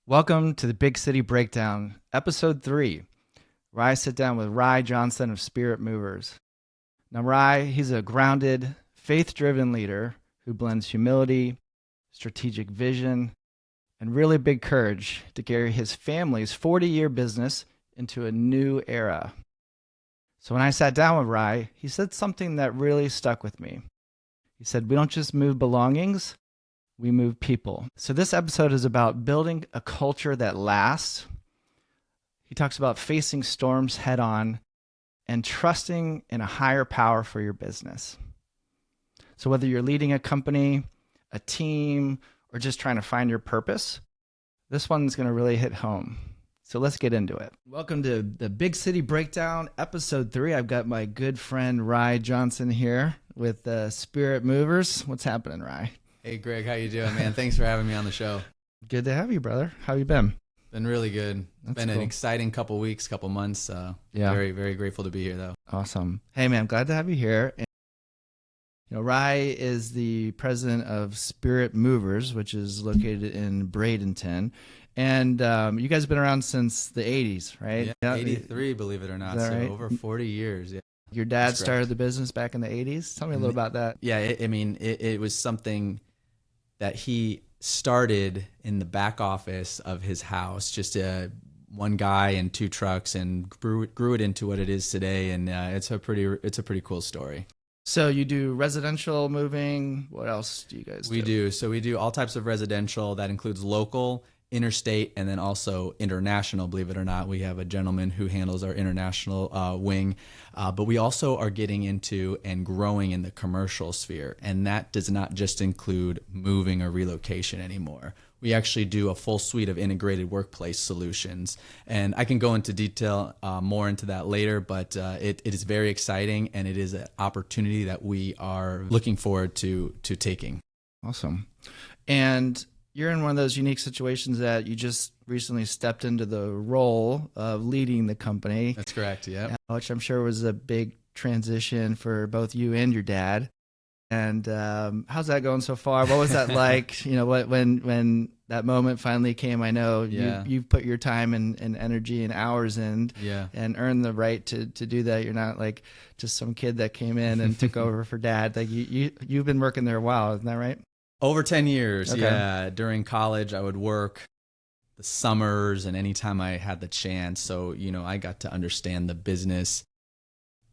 Welcome to the BigCitti Breakdown, Episode 3, where I sit down with Ryne Johnson of Spirit Movers. Now, Ryne, he's a grounded, faith-driven leader who blends humility, strategic vision, and really big courage to carry his family's 40-year business into a new era. So when I sat down with Ryne, he said something that really stuck with me. He said, "We don't just move belongings, we move people." So this episode is about building a culture that lasts. He talks about facing storms head on and trusting in a higher power for your business. So whether you're leading a company, a team, or just trying to find your purpose, this one's going to really hit home. So let's get into it. Welcome to the BigCitti Breakdown, Episode 3. I've got my good friend Ryne Johnson here with Spirit Movers. What's happening, Ryne? Hey, Greg, how you doing, man? Thanks for having me on the show. Good to have you, brother. How you been? Been really good. That's been cool. An exciting couple weeks, couple months. Yeah. Very, very grateful to be here, though. Awesome. Hey, man, glad to have you here. And, Ryne is the president of Spirit Movers, which is located in Bradenton. And you guys have been around since the 80s, right? Yeah, 83, believe it or not. So right? over 40 years. Yeah. Your dad started the business back in the 80s. Tell me a little about that. Yeah, it was something that he started in the back office of his house, just one guy and two trucks, and grew it into what it is today. And it's a pretty cool story. So you do residential moving. What else do you guys do? We do. So we do all types of residential. That includes local, interstate, and then also international. Believe it or not, we have a gentleman who handles our international wing, but we also are getting into and growing in the commercial sphere, and that does not just include moving or relocation anymore. We actually do a full suite of integrated workplace solutions, and I can go into detail more into that later, but it is very exciting, and it is an opportunity that we are looking forward to taking. Awesome. And you're in one of those unique situations that you just recently stepped into the role of leading the company. That's correct, yeah. Which I'm sure was a big transition for both you and your dad. And how's that going so far? What was that like? When that moment finally came? I know you've put your time and energy and hours in, and earned the right to do that. You're not like just some kid that came in and took over for dad. Like you've been working there a while, isn't that right? Over 10 years, okay. Yeah. During college, I would work the summers and anytime I had the chance. So, I got to understand the business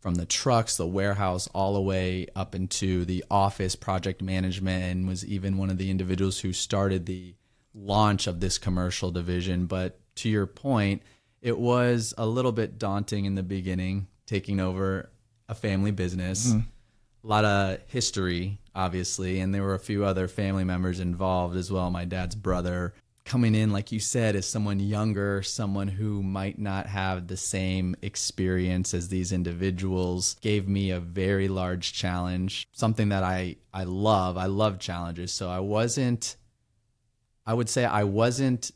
from the trucks, the warehouse, all the way up into the office project management, and was even one of the individuals who started the launch of this commercial division. But to your point, it was a little bit daunting in the beginning, taking over a family business. Mm-hmm. A lot of history, obviously, and there were a few other family members involved as well. My dad's brother coming in, like you said, as someone younger, someone who might not have the same experience as these individuals, gave me a very large challenge, something that I love. I love challenges. So I would say I wasn't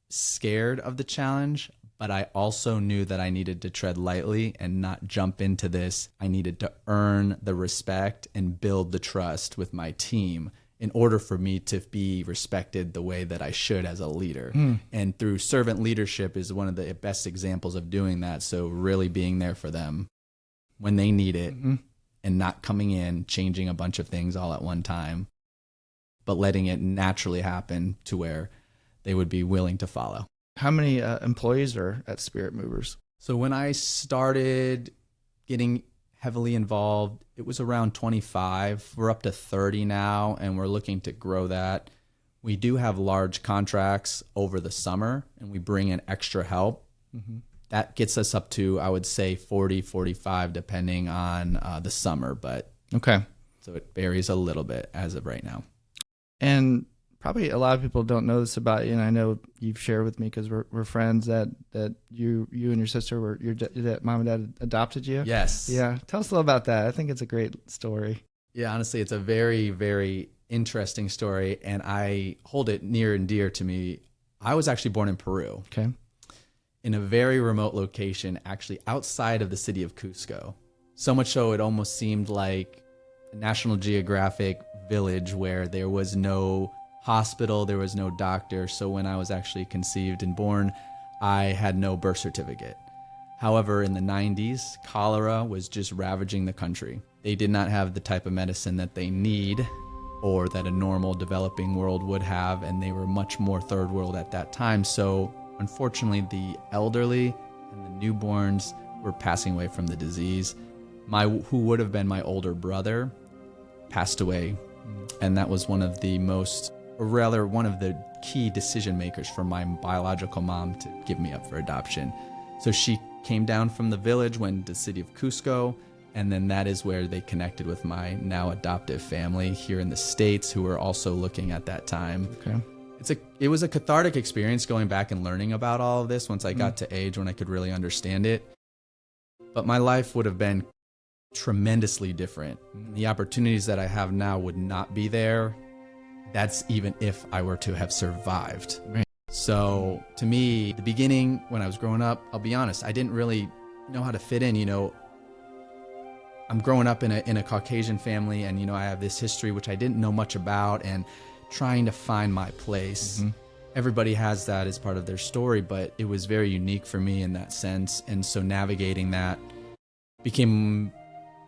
scared of the challenge, but I also knew that I needed to tread lightly and not jump into this. I needed to earn the respect and build the trust with my team in order for me to be respected the way that I should as a leader. And through servant leadership is one of the best examples of doing that. So really being there for them when they need it, and not coming in, changing a bunch of things all at one time, but letting it naturally happen to where they would be willing to follow. How many employees are at Spirit Movers? So when I started getting heavily involved, it was around 25. We're up to 30 now, and we're looking to grow that. We do have large contracts over the summer, and we bring in extra help. Mm-hmm. That gets us up to, I would say, 40, 45, depending on the summer. But okay, so it varies a little bit as of right now. And probably a lot of people don't know this about you, and I know you've shared with me because we're friends that you and your sister were that mom and dad adopted you. Yes. Yeah. Tell us a little about that. I think it's a great story. Yeah, honestly, it's a very, very interesting story, and I hold it near and dear to me. I was actually born in Peru. Okay. In a very remote location, actually outside of the city of Cusco. So much so it almost seemed like a National Geographic village where there was no hospital. There was no doctor. So when I was actually conceived and born, I had no birth certificate. However, in the 90s, cholera was just ravaging the country. They did not have the type of medicine that they need or that a normal developing world would have, and they were much more third world at that time. So unfortunately, the elderly and the newborns were passing away from the disease. Who would have been my older brother passed away, and that was one of the key decision makers for my biological mom to give me up for adoption. So she came down from the village, went to the city of Cusco, and then that is where they connected with my now adoptive family here in the States, who were also looking at that time. Okay. It was a cathartic experience going back and learning about all of this once I got to age when I could really understand it. But my life would have been tremendously different. The opportunities that I have now would not be there. That's even if I were to have survived. Right. So to me, the beginning when I was growing up, I'll be honest, I didn't really know how to fit in. I'm growing up in a Caucasian family, and I have this history which I didn't know much about, and trying to find my place. Everybody has that as part of their story, but it was very unique for me in that sense. And so navigating that became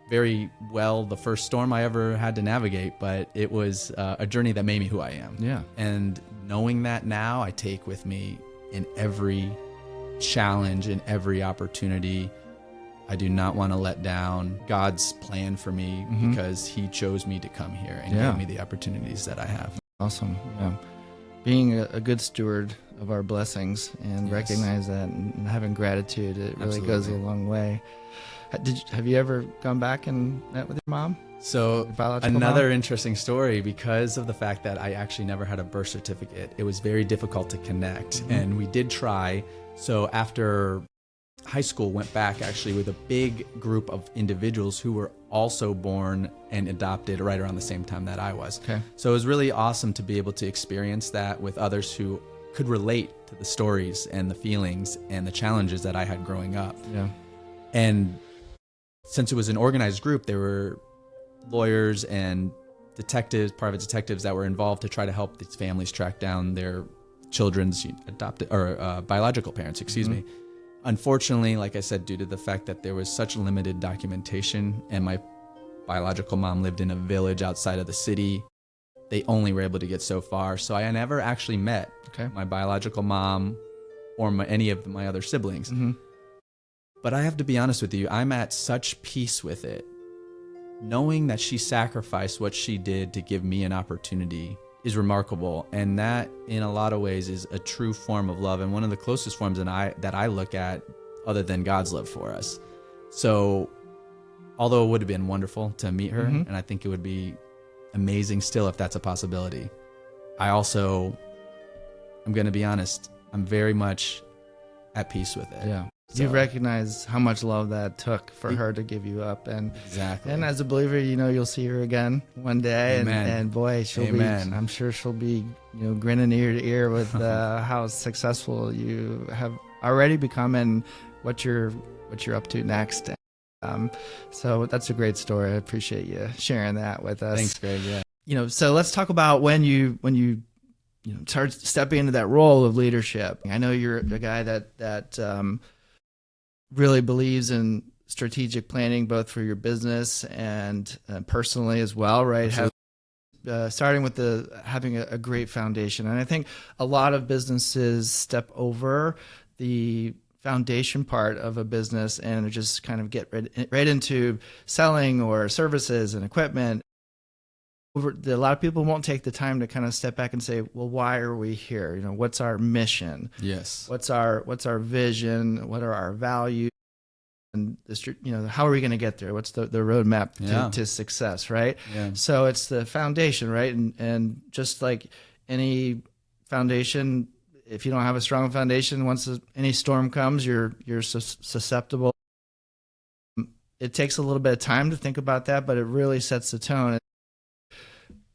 very well the first storm I ever had to navigate, but it was a journey that made me who I am. Yeah. And knowing that now, I take with me in every challenge, in every opportunity. I do not want to let down God's plan for me because he chose me to come here and gave me the opportunities that I have. Awesome. Yeah. Being a good steward of our blessings and recognize that and having gratitude, it really goes a long way. Have you ever gone back and met with your mom? So another interesting story, because of the fact that I actually never had a birth certificate, it was very difficult to connect. And we did try. So after high school, went back actually with a big group of individuals who were also born and adopted right around the same time that I was. Okay. So it was really awesome to be able to experience that with others who could relate to the stories and the feelings and the challenges that I had growing up. Yeah. And since it was an organized group, there were lawyers and detectives, private detectives that were involved to try to help these families track down their children's adopted or biological parents, excuse me. Unfortunately, like I said, due to the fact that there was such limited documentation and my biological mom lived in a village outside of the city, they only were able to get so far. So I never actually met my biological mom or any of my other siblings. But I have to be honest with you, I'm at such peace with it. Knowing that she sacrificed what she did to give me an opportunity is remarkable. And that, in a lot of ways, is a true form of love and one of the closest forms that I look at other than God's love for us. So although it would have been wonderful to meet her, and I think it would be amazing still if that's a possibility, I'm going to be honest, I'm very much at peace with it. Yeah. So, you recognize how much love that took for her to give you up, and exactly. And as a believer, you'll see her again one day, and boy, she'll be. I'm sure she'll be, grinning ear to ear with how successful you have already become and what you're up to next. So that's a great story. I appreciate you sharing that with us. Thanks, Greg. Yeah. So let's talk about when you start stepping into that role of leadership. I know you're a guy that really believes in strategic planning, both for your business and personally as well, right? Starting with having a great foundation. And I think a lot of businesses step over the foundation part of a business and just kind of get right into selling or services and equipment. A lot of people won't take the time to kind of step back and say, well, why are we here? What's our mission? Yes. What's our vision? What are our values? And how are we going to get there? What's the roadmap to success, right? Yeah. So it's the foundation, right? And just like any foundation, if you don't have a strong foundation, once any storm comes, you're susceptible. It takes a little bit of time to think about that, but it really sets the tone.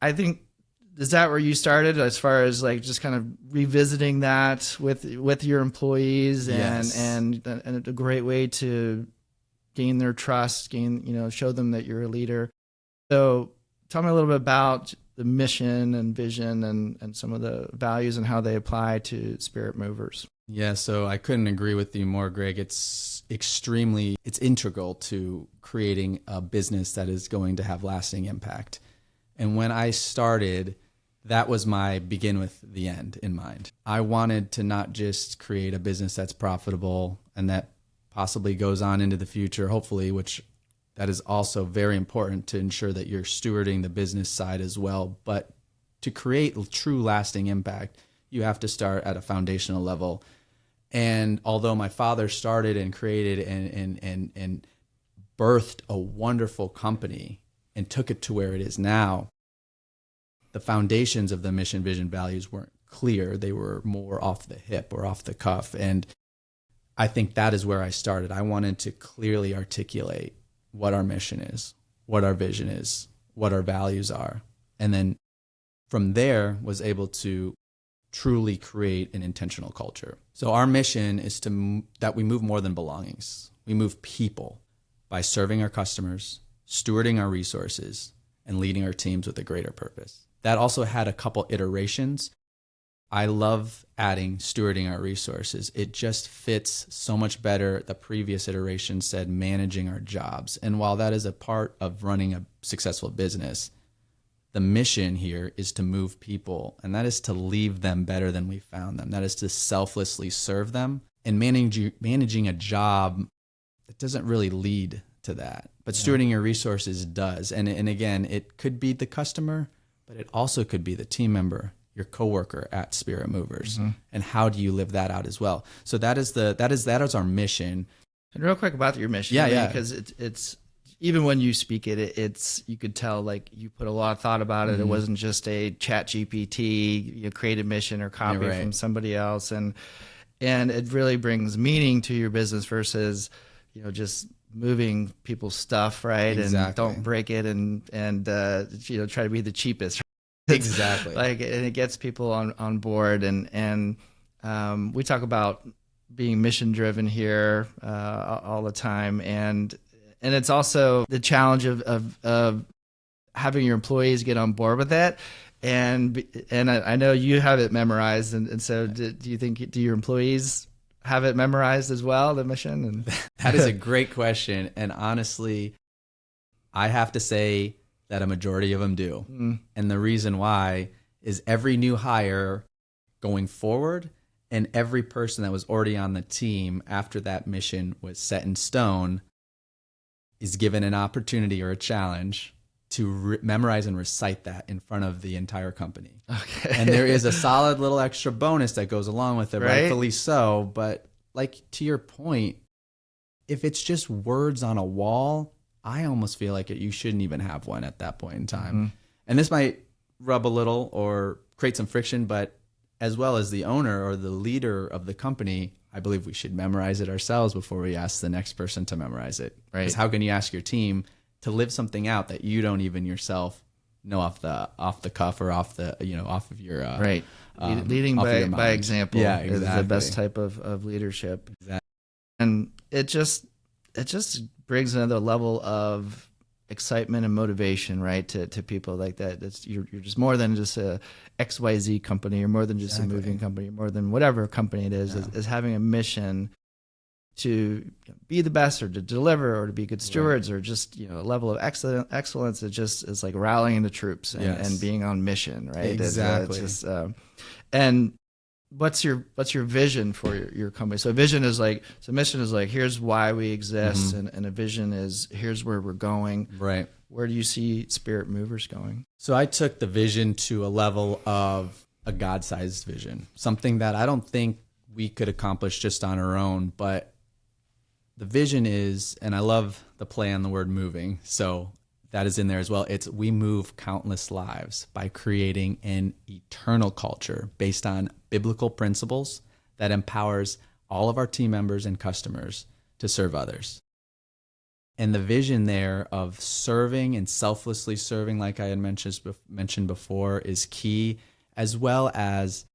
I think, is that where you started as far as like just kind of revisiting that with your employees and a great way to gain their trust, show them that you're a leader. So tell me a little bit about the mission and vision and some of the values and how they apply to Spirit Movers. Yeah, so I couldn't agree with you more, Greg. It's integral to creating a business that is going to have lasting impact. And when I started, that was my begin with the end in mind. I wanted to not just create a business that's profitable and that possibly goes on into the future, hopefully, which that is also very important to ensure that you're stewarding the business side as well. But to create true lasting impact, you have to start at a foundational level. And although my father started and created and birthed a wonderful company and took it to where it is now, the foundations of the mission, vision, values weren't clear. They were more off the hip or off the cuff. And I think that is where I started. I wanted to clearly articulate what our mission is, what our vision is, what our values are. And then from there was able to truly create an intentional culture. So our mission is that we move more than belongings. We move people by serving our customers, stewarding our resources, and leading our teams with a greater purpose. That also had a couple iterations. I love adding stewarding our resources. It just fits so much better. The previous iteration said managing our jobs. And while that is a part of running a successful business, the mission here is to move people, and that is to leave them better than we found them. That is to selflessly serve them. And managing a job, it doesn't really lead to that. But stewarding your resources does. And again, it could be the customer, but it also could be the team member, your coworker at Spirit Movers. Mm-hmm. And how do you live that out as well? So that is our mission. And real quick about your mission, because it's even when you speak it's you could tell like you put a lot of thought about it. Mm-hmm. It wasn't just a chat GPT, you created mission or copy from somebody else, and it really brings meaning to your business versus just moving people's stuff, right? Exactly. And don't break it and try to be the cheapest. Exactly. And it gets people on board, and we talk about being mission driven here all the time, and it's also the challenge of having your employees get on board with it. And I know you have it memorized, and so do your employees have it memorized as well, the mission? And that is a great question, and honestly, I have to say that a majority of them do. Mm. And the reason why is every new hire going forward and every person that was already on the team after that mission was set in stone is given an opportunity or a challenge to memorize and recite that in front of the entire company. Okay. And there is a solid little extra bonus that goes along with it, right? Rightfully so. But like to your point, if it's just words on a wall, I almost feel like you shouldn't even have one at that point in time. Mm-hmm. And this might rub a little or create some friction, but as well as the owner or the leader of the company, I believe we should memorize it ourselves before we ask the next person to memorize it. Right? Because how can you ask your team to live something out that you don't even yourself know off the cuff or off of your right? Leading by example is the best type of leadership. Exactly. And it just brings another level of excitement and motivation, right, to people like that. You're just more than just a XYZ company. You're more than just a moving company. You're more than whatever company it is. Is having a mission to be the best or to deliver or to be good stewards, right, or just a level of excellence. It just is like rallying the troops and being on mission, right? Exactly. It's just, and what's your vision for your company? So mission is like here's why we exist, mm-hmm, and a vision is here's where we're going. Right. Where do you see Spirit Movers going? So I took the vision to a level of a God-sized vision, something that I don't think we could accomplish just on our own. But the vision is, and I love the play on the word moving, so that is in there as well. It's we move countless lives by creating an eternal culture based on biblical principles that empowers all of our team members and customers to serve others. And the vision there of serving and selflessly serving, like I had mentioned before, is key, as well as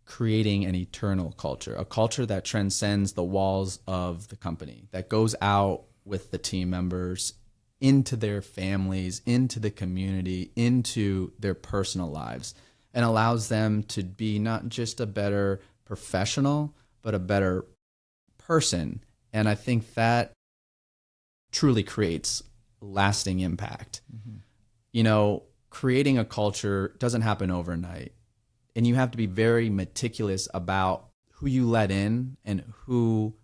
creating an eternal culture, a culture that transcends the walls of the company, that goes out with the team members into their families, into the community, into their personal lives, and allows them to be not just a better professional, but a better person. And I think that truly creates lasting impact. You know, creating a culture doesn't happen overnight, and you have to be very meticulous about who you let in and who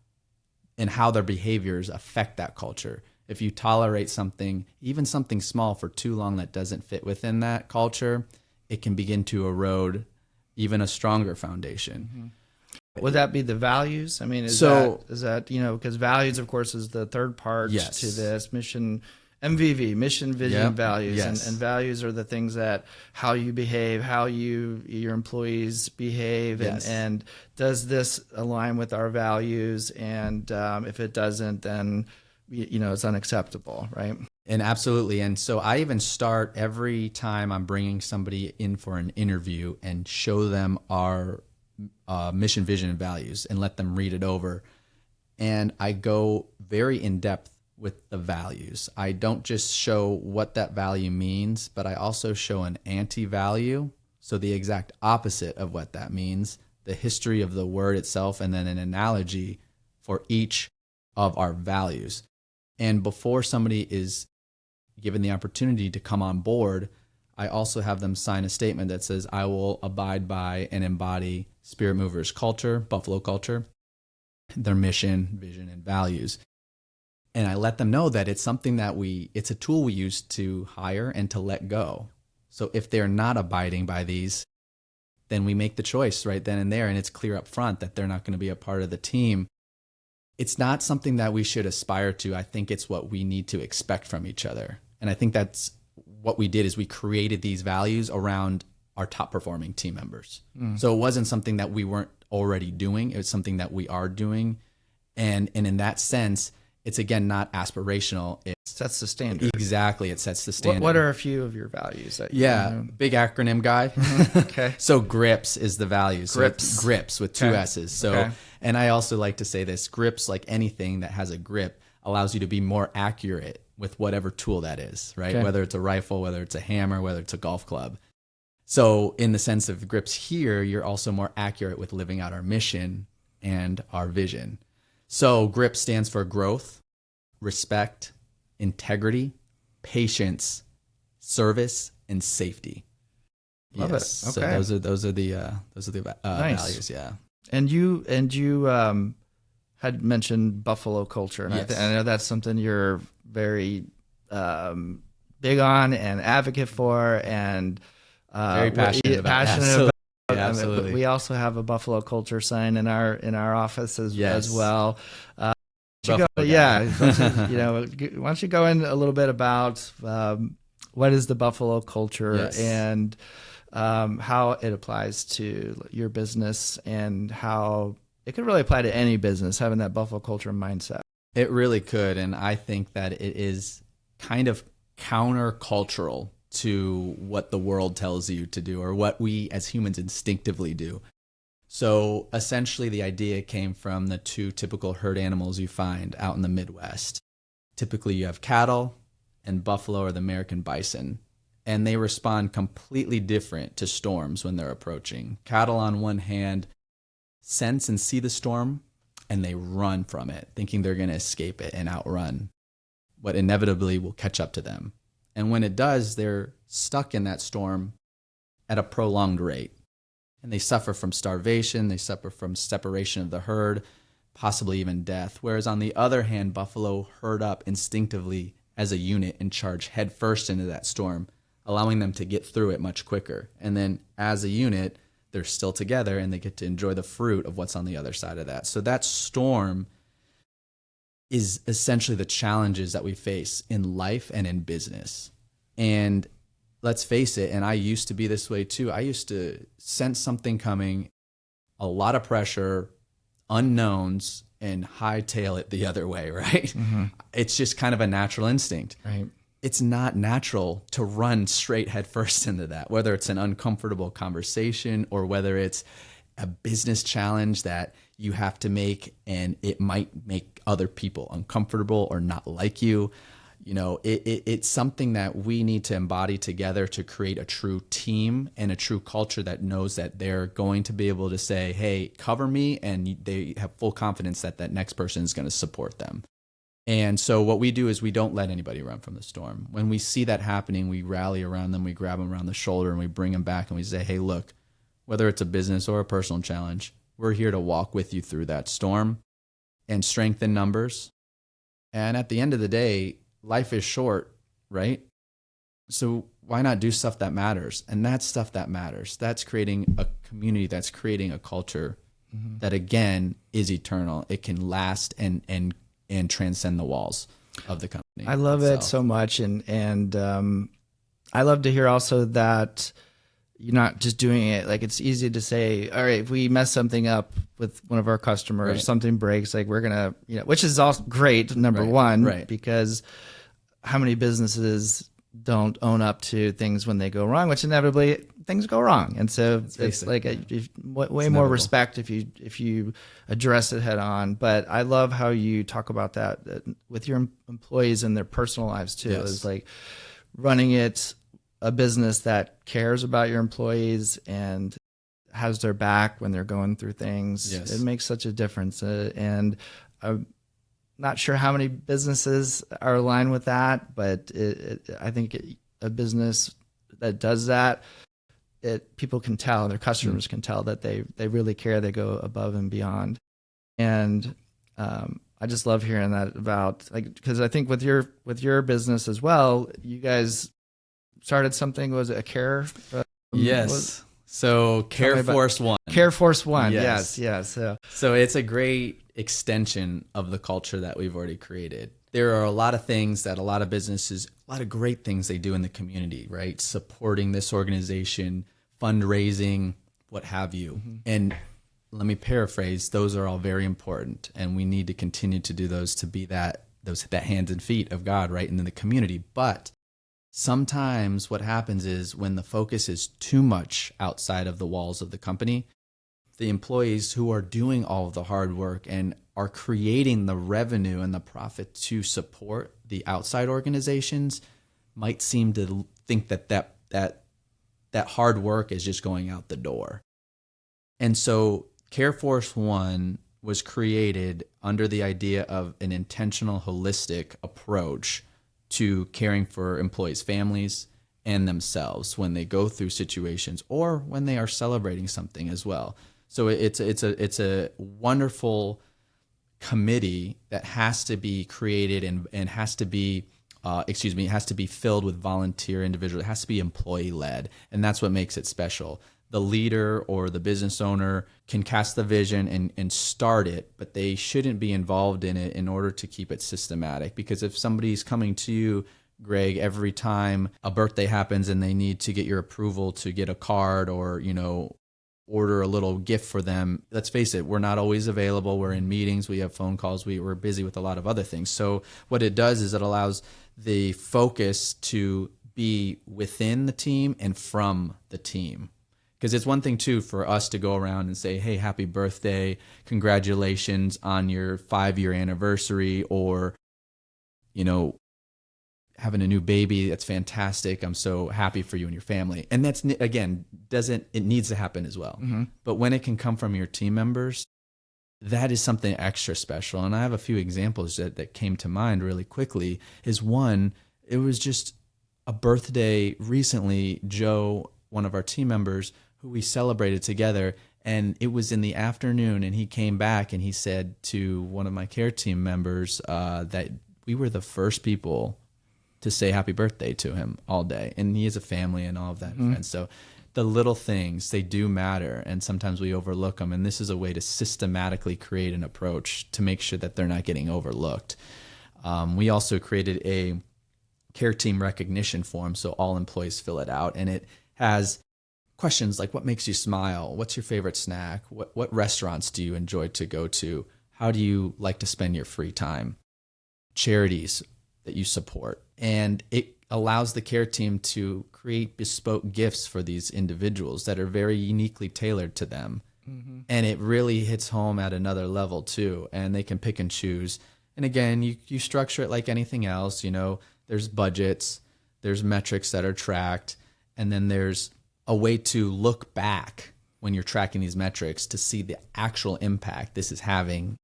and how their behaviors affect that culture. If you tolerate something, even something small, for too long that doesn't fit within that culture, it can begin to erode even a stronger foundation. Would that be the values? I mean, is that, you know, because values, of course, is the third part to this mission, MVV, mission, vision, values. And values are the things that how you behave, how your employees behave, and does this align with our values? And if it doesn't, then, you know, it's unacceptable, right? And absolutely. And so I even start every time I'm bringing somebody in for an interview and show them our mission, vision, and values and let them read it over. And I go very in depth with the values. I don't just show what that value means, but I also show an anti-value. So the exact opposite of what that means, the history of the word itself, and then an analogy for each of our values. And before somebody is given the opportunity to come on board, I also have them sign a statement that says, I will abide by and embody Spirit Movers culture, Buffalo culture, their mission, vision, and values. And I let them know that it's something that it's a tool we use to hire and to let go. So if they're not abiding by these, then we make the choice right then and there, and it's clear up front that they're not going to be a part of the team. It's not something that we should aspire to. I think it's what we need to expect from each other. And I think that's what we did, is we created these values around our top performing team members. So it wasn't something that we weren't already doing. It was something that we are doing. And in that sense, it's, again, not aspirational. It sets the standard. Exactly. It sets the standard. What are a few of your values? Big acronym guy. Okay. So GRIPS is the values. GRIPS. So GRIPS with two S's. So, and I also like to say this, GRIPS, like anything that has a grip, allows you to be more accurate with whatever tool that is, right? Whether it's a rifle, whether it's a hammer, whether it's a golf club. So in the sense of GRIPS here, you're also more accurate with living out our mission and our vision. So GRIPS stands for growth, respect, integrity, patience, service, and safety. Love it. Okay. So those are the values. Yeah. And you had mentioned Buffalo culture, and I know that's something you're very big on and advocate for, and very passionate about. Absolutely. We also have a Buffalo culture sign in our office as well. You know, why don't you go in a little bit about what is the Buffalo culture and how it applies to your business, and how it could really apply to any business, having that Buffalo culture mindset. It really could, and I think that it is kind of countercultural to what the world tells you to do, or what we as humans instinctively do. So essentially the idea came from the two typical herd animals you find out in the Midwest. Typically you have cattle, and buffalo, or the American bison, and they respond completely different to storms when they're approaching. Cattle, on one hand, sense and see the storm, and they run from it, thinking they're going to escape it and outrun what inevitably will catch up to them. And when it does, they're stuck in that storm at a prolonged rate. And they suffer from starvation, they suffer from separation of the herd, possibly even death. Whereas on the other hand, buffalo herd up instinctively as a unit and charge headfirst into that storm, allowing them to get through it much quicker. And then as a unit, they're still together, and they get to enjoy the fruit of what's on the other side of that. So that storm is essentially the challenges that we face in life and in business. And let's face it, and I used to be this way too. I used to sense something coming, a lot of pressure, unknowns, and hightail it the other way, right? Mm-hmm. It's just kind of a natural instinct. Right. It's not natural to run straight headfirst into that, whether it's an uncomfortable conversation or whether it's a business challenge that you have to make and it might make other people uncomfortable or not like you. It's something that we need to embody together to create a true team and a true culture that knows that they're going to be able to say, hey, cover me, and they have full confidence that that next person is going to support them. And so what we do is we don't let anybody run from the storm. When we see that happening, we rally around them, we grab them around the shoulder, and we bring them back, and we say, hey, look, whether it's a business or a personal challenge, we're here to walk with you through that storm and strengthen numbers. And at the end of the day, life is short, right? So why not do stuff that matters? And that's stuff that matters. That's creating a community, that's creating a culture that, again, is eternal. It can last and transcend the walls of the company. I love it so much. And I love to hear also that you're not just doing it. Like, it's easy to say, all right, if we mess something up with one of our customers, Right. something breaks, like we're going to, which is also great, number Right. one, Right. because how many businesses don't own up to things when they go wrong, which inevitably things go wrong. And so it's like way more respect if you address it head on. But I love how you talk about that with your employees and their personal lives too. Yes. It's like running a business that cares about your employees and has their back when they're going through things. Yes. It makes such a difference. And I'm not sure how many businesses are aligned with that, but I think a business that does that, people can tell, their customers can tell that they really care. They go above and beyond. And I just love hearing that about, like, because I think with your business as well, you guys started something. Was it a care? Yes. So Care Force One. Care Force One. Yes. Yes. So it's a great extension of the culture that we've already created. There are a lot of things that a lot of businesses, a lot of great things they do in the community, right? Supporting this organization, fundraising, what have you. And let me paraphrase, those are all very important. And we need to continue to do those to be that hands and feet of God, right? And in the community. But sometimes what happens is when the focus is too much outside of the walls of the company, the employees who are doing all of the hard work and are creating the revenue and the profit to support the outside organizations might seem to think that hard work is just going out the door. And so Care Force One was created under the idea of an intentional, holistic approach to caring for employees' families and themselves when they go through situations or when they are celebrating something as well. So it's a wonderful committee that has to be created and has to be has to be filled with volunteer individuals. It has to be employee led, and that's what makes it special. The leader or the business owner can cast the vision and start it, but they shouldn't be involved in it in order to keep it systematic. Because if somebody's coming to you, Greg, every time a birthday happens and they need to get your approval to get a card or, order a little gift for them, let's face it, we're not always available. We're in meetings, we have phone calls, we're busy with a lot of other things. So what it does is it allows the focus to be within the team and from the team. Because it's one thing, too, for us to go around and say, hey, happy birthday, congratulations on your 5-year anniversary, or, having a new baby, that's fantastic. I'm so happy for you and your family. And that's, again, it needs to happen as well. Mm-hmm. But when it can come from your team members, that is something extra special. And I have a few examples that came to mind really quickly. Is one, it was just a birthday recently, Joe, one of our team members, who we celebrated together, and it was in the afternoon, and he came back and he said to one of my care team members that we were the first people to say happy birthday to him all day. And he has a family and all of that. Mm-hmm. And so the little things, they do matter, and sometimes we overlook them. And this is a way to systematically create an approach to make sure that they're not getting overlooked. We also created a care team recognition form, so all employees fill it out, and it has questions like, what makes you smile? What's your favorite snack? What restaurants do you enjoy to go to? How do you like to spend your free time? Charities that you support. And it allows the care team to create bespoke gifts for these individuals that are very uniquely tailored to them. Mm-hmm. And it really hits home at another level too. And they can pick and choose. And again, you structure it like anything else, there's budgets, there's metrics that are tracked, and then there's a way to look back when you're tracking these metrics to see the actual impact this is having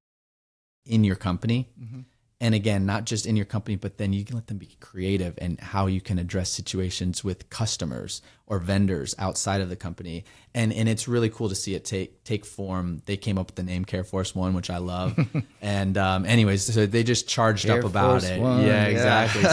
in your company. Mm-hmm. And again, not just in your company, but then you can let them be creative and how you can address situations with customers or vendors outside of the company. And it's really cool to see it take form. They came up with the name Care Force One, which I love. And anyways, so they just charged Care up about Force it. One, yeah, exactly.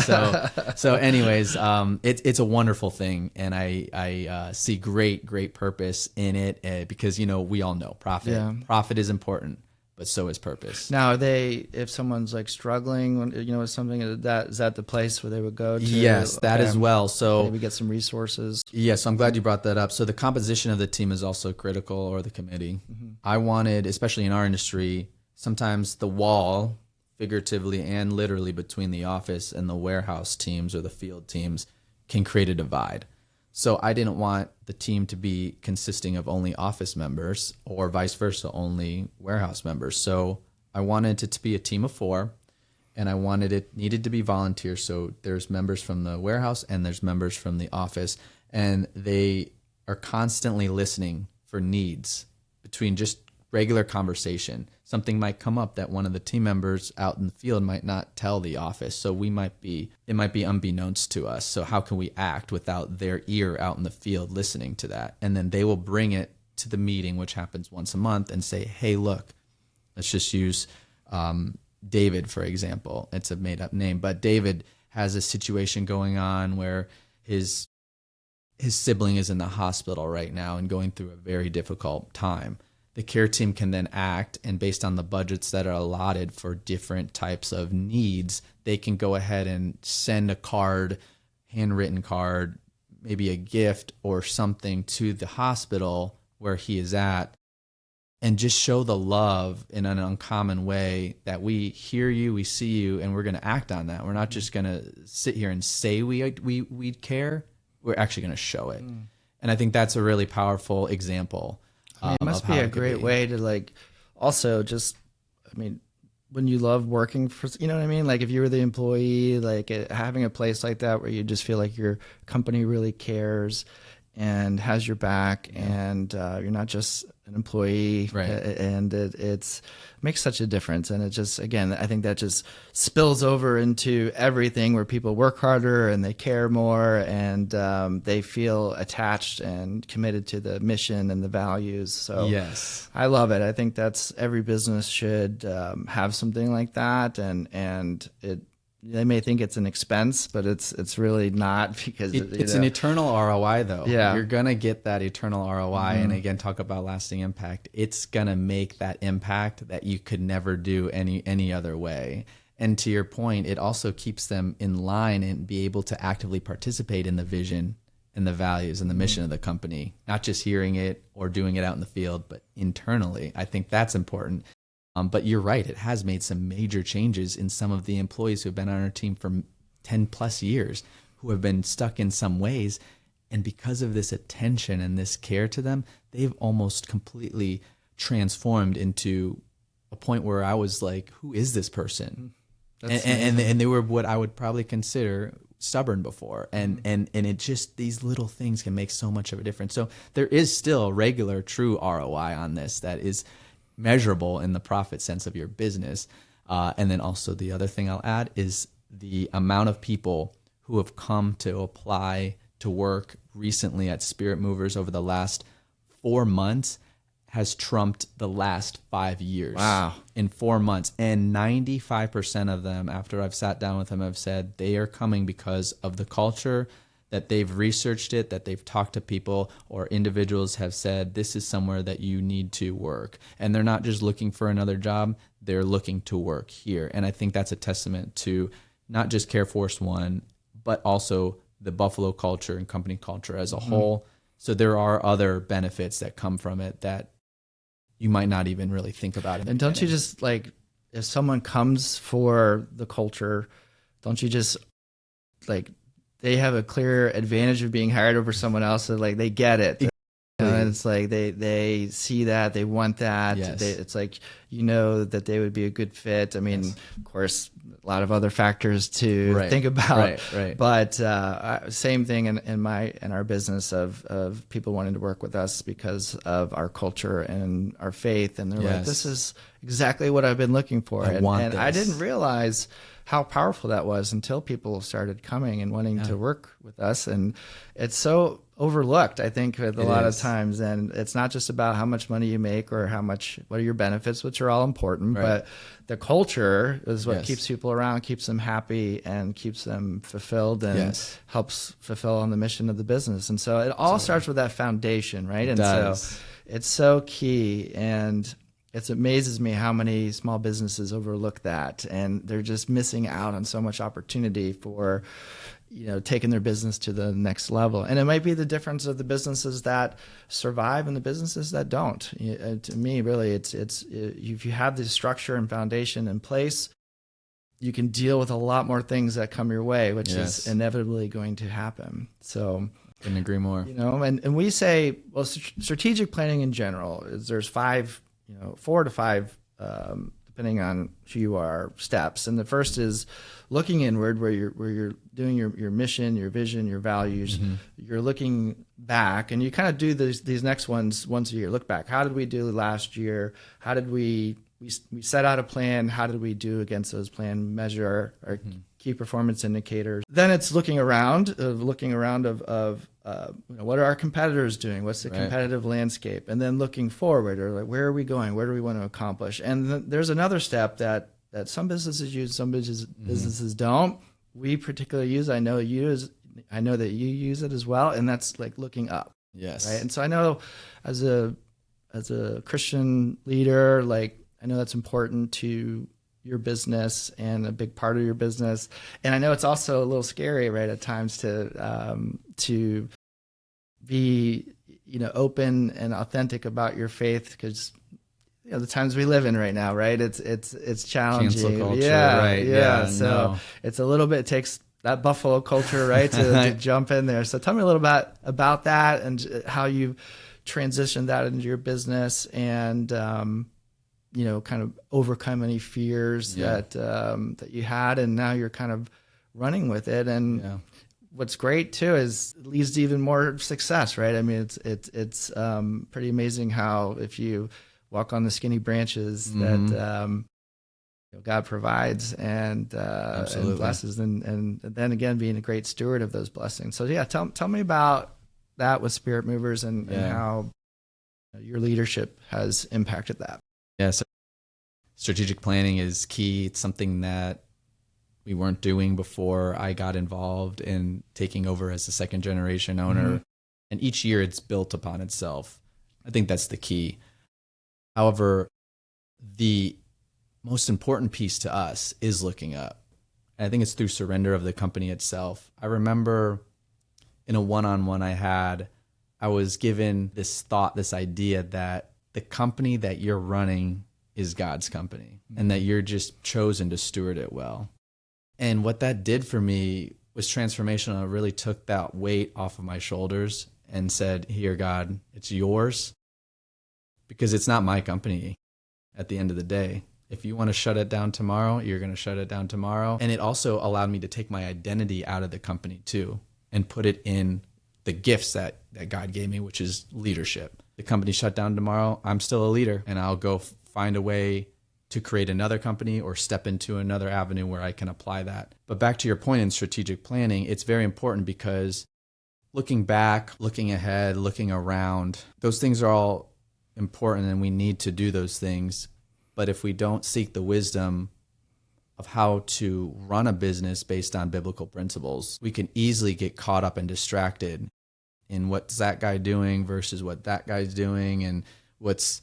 So anyways, it's a wonderful thing. And I see great purpose in it because, we all know profit is important. But so is purpose. Now, if someone's like struggling, with something, is that the place where they would go to? Yes, that as well. So maybe get some resources. Yes, I'm glad you brought that up. So the composition of the team is also critical, or the committee. Mm-hmm. I wanted, especially in our industry, sometimes the wall, figuratively and literally, between the office and the warehouse teams or the field teams can create a divide. So I didn't want the team to be consisting of only office members or vice versa, only warehouse members. So I wanted it to be a team of 4, and it needed to be volunteers. So there's members from the warehouse and there's members from the office, and they are constantly listening for needs between just regular conversation. Something might come up that one of the team members out in the field might not tell the office. So it might be unbeknownst to us. So how can we act without their ear out in the field listening to that? And then they will bring it to the meeting, which happens once a month, and say, hey, look, let's just use David, for example. It's a made up name, but David has a situation going on where his sibling is in the hospital right now and going through a very difficult time. The care team can then act, and based on the budgets that are allotted for different types of needs, they can go ahead and send a card, handwritten card, maybe a gift or something to the hospital where he is at, and just show the love in an uncommon way that we hear you, we see you, and we're going to act on that. We're not just going to sit here and say we care. We're actually going to show it. And I think that's a really powerful example. It must be a great way to also just, when you love working for, you know what I mean? Like if you were the employee, having a place like that where you just feel like your company really cares and has your back, and you're not just an employee, right? And it makes such a difference. And it just, again, I think that just spills over into everything where people work harder and they care more, and they feel attached and committed to the mission and the values. So yes, I love it. I think that's every business should have something like that, and they may think it's an expense, but it's really not, because it's an eternal ROI though. Yeah. You're going to get that eternal ROI. Mm-hmm. And again, talk about lasting impact. It's going to make that impact that you could never do any other way. And to your point, it also keeps them in line and be able to actively participate in the vision and the values and the mission of the company, not just hearing it or doing it out in the field, but internally. I think that's important. But you're right, it has made some major changes in some of the employees who have been on our team for 10 plus years, who have been stuck in some ways. And because of this attention and this care to them, they've almost completely transformed into a point where I was like, who is this person? And they were what I would probably consider stubborn before. And it just, these little things can make so much of a difference. So there is still regular, true ROI on this that is measurable in the profit sense of your business. And then also the other thing I'll add is the amount of people who have come to apply to work recently at Spirit Movers over the last 4 months has trumped the last 5 years. Wow. In 4 months. And 95% of them, after I've sat down with them, have said they are coming because of the culture, that they've researched it, that they've talked to people, or individuals have said, this is somewhere that you need to work. And they're not just looking for another job, they're looking to work here. And I think that's a testament to not just Care Force One, but also the Buffalo culture and company culture as a whole. So there are other benefits that come from it that you might not even really think about. And don't you just, if someone comes for the culture, don't you just, they have a clear advantage of being hired over someone else, so they get it. And it's like they see that, they want that. Yes. It's like, that they would be a good fit. I mean, of course, a lot of other factors to think about. Right. But same thing in our business of people wanting to work with us because of our culture and our faith. And they're like, this is exactly what I've been looking for. And I didn't realize how powerful that was until people started coming and wanting to work with us. And it's so overlooked, I think, a lot of times. And it's not just about how much money you make or what are your benefits, which are all important, but the culture is what keeps people around, keeps them happy, and keeps them fulfilled, and helps fulfill on the mission of the business. And so it all starts with that foundation, right? And so it's so key. And it amazes me how many small businesses overlook that, and they're just missing out on so much opportunity for, taking their business to the next level. And it might be the difference of the businesses that survive and the businesses that don't. To me, really, it's if you have the structure and foundation in place, you can deal with a lot more things that come your way, which is inevitably going to happen. So, couldn't agree more. And we say, well, strategic planning in general there's 4 to 5, depending on who you are, steps. And the first is looking inward, where you're doing your mission, your vision, your values. You're looking back, and you kind of do these next ones once a year. Look back. How did we do last year? How did we set out a plan? How did we do against those plan? Measure our key performance indicators. Then it's looking around of what are our competitors doing? What's the competitive landscape? And then looking forward, or like, where are we going? Where do we want to accomplish? And there's another step that some businesses use, some businesses don't. We particularly use, I know that you use it as well, and that's like looking up. Yes. Right. And so I know as a Christian leader, like, I know that's important to your business and a big part of your business. And I know it's also a little scary, right, at times to be, open and authentic about your faith, because the times we live in right now, right? It's challenging. Cancel culture, Yeah. So it's a little bit, it takes that buffalo culture, right, to jump in there. So tell me a little bit about that and how you transitioned that into your business, and kind of overcome any fears that you had, and now you're kind of running with it. And what's great too is it leads to even more success, right? I mean, it's pretty amazing how if you walk on the skinny branches that God provides and blesses, and then again being a great steward of those blessings. So tell me about that with Spirit Movers and how your leadership has impacted that. Yeah, so strategic planning is key. It's something that we weren't doing before I got involved in taking over as a second generation owner. And each year it's built upon itself. I think that's the key. However, the most important piece to us is looking up. And I think it's through surrender of the company itself. I remember in a one-on-one I was given this thought, this idea that the company that you're running is God's company, and that you're just chosen to steward it well. And what that did for me was transformational. It really took that weight off of my shoulders and said, here, God, it's yours, because it's not my company at the end of the day. If you want to shut it down tomorrow, you're going to shut it down tomorrow. And it also allowed me to take my identity out of the company too, and put it in the gifts that God gave me, which is leadership. The company shut down tomorrow, I'm still a leader, and I'll go find a way to create another company or step into another avenue where I can apply that. But back to your point in strategic planning, it's very important, because looking back, looking ahead, looking around, those things are all important, and we need to do those things. But if we don't seek the wisdom of how to run a business based on biblical principles, we can easily get caught up and distracted in what's that guy doing versus what that guy's doing, and what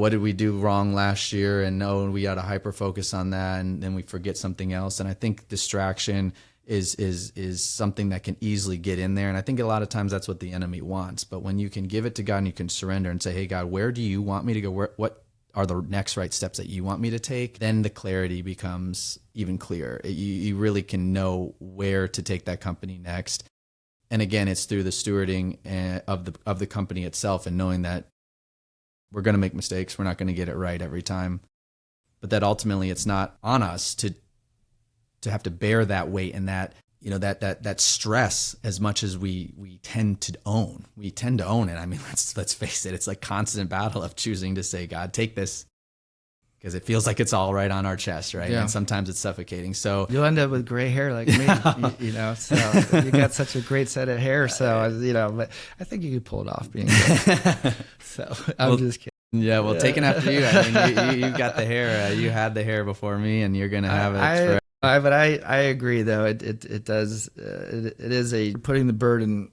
did we do wrong last year, and we got to hyper focus on that, and then we forget something else. And I think distraction is something that can easily get in there, and I think a lot of times that's what the enemy wants. But when you can give it to God and you can surrender and say, hey God, where do you want me to go? What are the next right steps that you want me to take? Then the clarity becomes even clearer. You really can know where to take that company next. And again, it's through the stewarding of the company itself, and knowing that we're going to make mistakes. We're not going to get it right every time, but that ultimately it's not on us to have to bear that weight and that, you know, that stress as much as we tend to own. We tend to own it. I mean, let's face it. It's like constant battle of choosing to say, God, take this, because it feels like it's all right on our chest, right? Yeah. And sometimes it's suffocating. So you'll end up with gray hair like me, you know. So you got such a great set of hair, so you know. But I think you could pull it off being good. So I'm just kidding. Yeah, well, taking after you. I mean, you got the hair. You had the hair before me, and you're gonna have it forever. But I agree, though. It does. It is a putting the burden